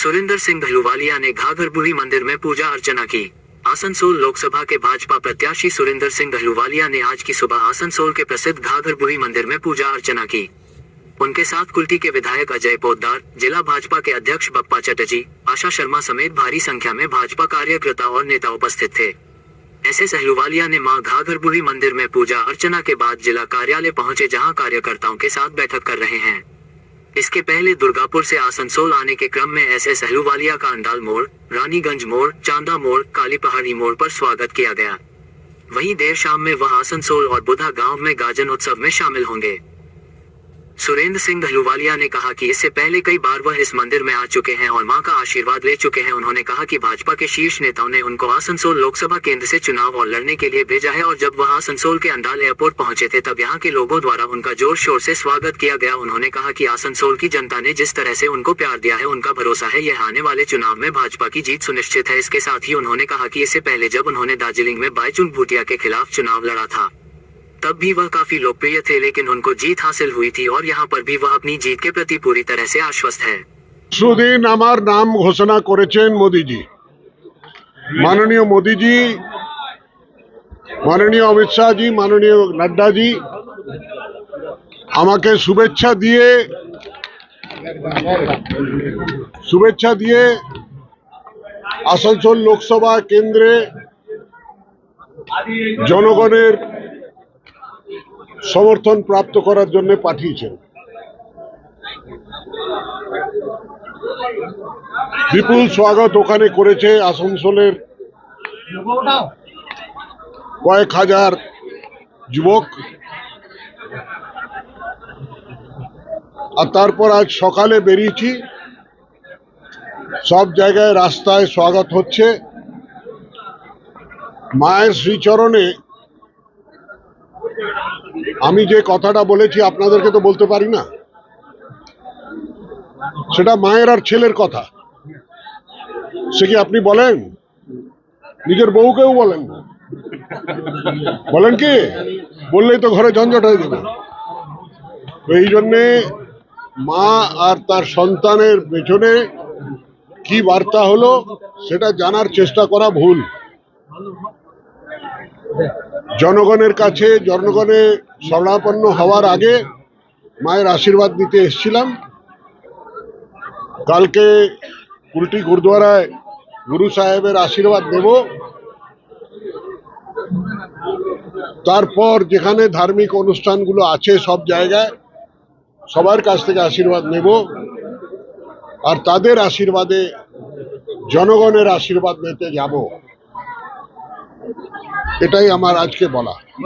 सुरेंद्र सिंह अहलूवालिया ने घाघरबुढ़ी मंदिर में पूजा अर्चना की। आसनसोल लोकसभा के भाजपा प्रत्याशी सुरेंद्र सिंह अहलूवालिया ने आज की सुबह आसनसोल के प्रसिद्ध घाघरबुढ़ी मंदिर में पूजा अर्चना की। उनके साथ कुल्टी के विधायक अजय पोद्दार, जिला भाजपा के अध्यक्ष बप्पा चटर्जी, आशा शर्मा समेत भारी संख्या में भाजपा कार्यकर्ता और नेता उपस्थित थे। एसएस अहलूवालिया ने मां घाघरबुढ़ी मंदिर में पूजा अर्चना के बाद जिला कार्यालय पहुंचे, जहां कार्यकर्ताओं के साथ बैठक कर रहे हैं। इसके पहले दुर्गापुर से आसनसोल आने के क्रम में एसएस अहलूवालिया का अंडाल मोड़, रानीगंज मोड़, चांदा मोड़, काली पहाड़ी मोड़ पर स्वागत किया गया। वहीं देर शाम में वह आसनसोल और बुधा गांव में गाजन उत्सव में शामिल होंगे। सुरेंद्र सिंह अहलूवालिया ने कहा कि इससे पहले कई बार वह इस मंदिर में आ चुके हैं और मां का आशीर्वाद ले चुके हैं। उन्होंने कहा कि भाजपा के शीर्ष नेताओं ने उनको आसनसोल लोकसभा केंद्र से चुनाव और लड़ने के लिए भेजा है और जब वह आसनसोल के अंडाल एयरपोर्ट पहुंचे थे तब यहां के लोगों द्वारा उनका जोर शोर से स्वागत किया गया। उन्होंने कहा कि आसनसोल की जनता ने जिस तरह से उनको प्यार दिया है, उनका भरोसा है यह आने वाले चुनाव में भाजपा की जीत सुनिश्चित है। इसके साथ ही उन्होंने कहा कि इससे पहले जब उन्होंने दार्जिलिंग में बाईचुंग भूटिया के खिलाफ चुनाव लड़ा था तब भी वह काफी लोकप्रिय थे, लेकिन उनको जीत हासिल हुई थी और यहाँ पर भी वह अपनी जीत के प्रति पूरी तरह से आश्वस्त है। सुदिन आमार नाम घोषणा करेছেন मोदीजी, माननीय मोदीजी, माननीय अमित शाह जी, माननीय नड्डा जी আমাকে শুভেচ্ছা দিয়ে আসানসোল লোকসভা কেন্দ্রে জনগণের সমর্থন প্রাপ্ত করার জন্য পাঠিয়েছেন। বিপুল স্বাগত ওখানে করেছে আসানসোলের কয়েক হাজার যুবক। আর তারপর আজ সকালে বেরিয়েছি, সব জায়গায় রাস্তায় স্বাগত হচ্ছে। মায়ের শ্রীচরণে আমি যে কথাটা বলেছি আপনাদেরকে তো বলতে পারি না, সেটা মায়ের আর ছেলের কথা। সে কি আপনি বলেন? নিজের বউকেও বলেন না, বলেন কি? বললেই তো ঘরে ঝঞ্ঝট হয়ে যাবে। তো এই জন্যে মা আর তার সন্তানের পেছনে কি বার্তা হলো সেটা জানার চেষ্টা করা ভুল। জনগণের কাছে জনগণে শরণাপন্ন হওয়ার আগে মায়ের আশীর্বাদ নিতে এসেছিলাম। কালকে কুলটি গুরুদ্বারায় গুরু সাহেবের আশীর্বাদ নেব, তারপর যেখানে ধার্মিক অনুষ্ঠানগুলো আছে সব জায়গায় সবার কাছ থেকে আশীর্বাদ নেব, আর তাদের আশীর্বাদে জনগণের আশীর্বাদ নিতে যাব। এটাই আমার আজকে বলা।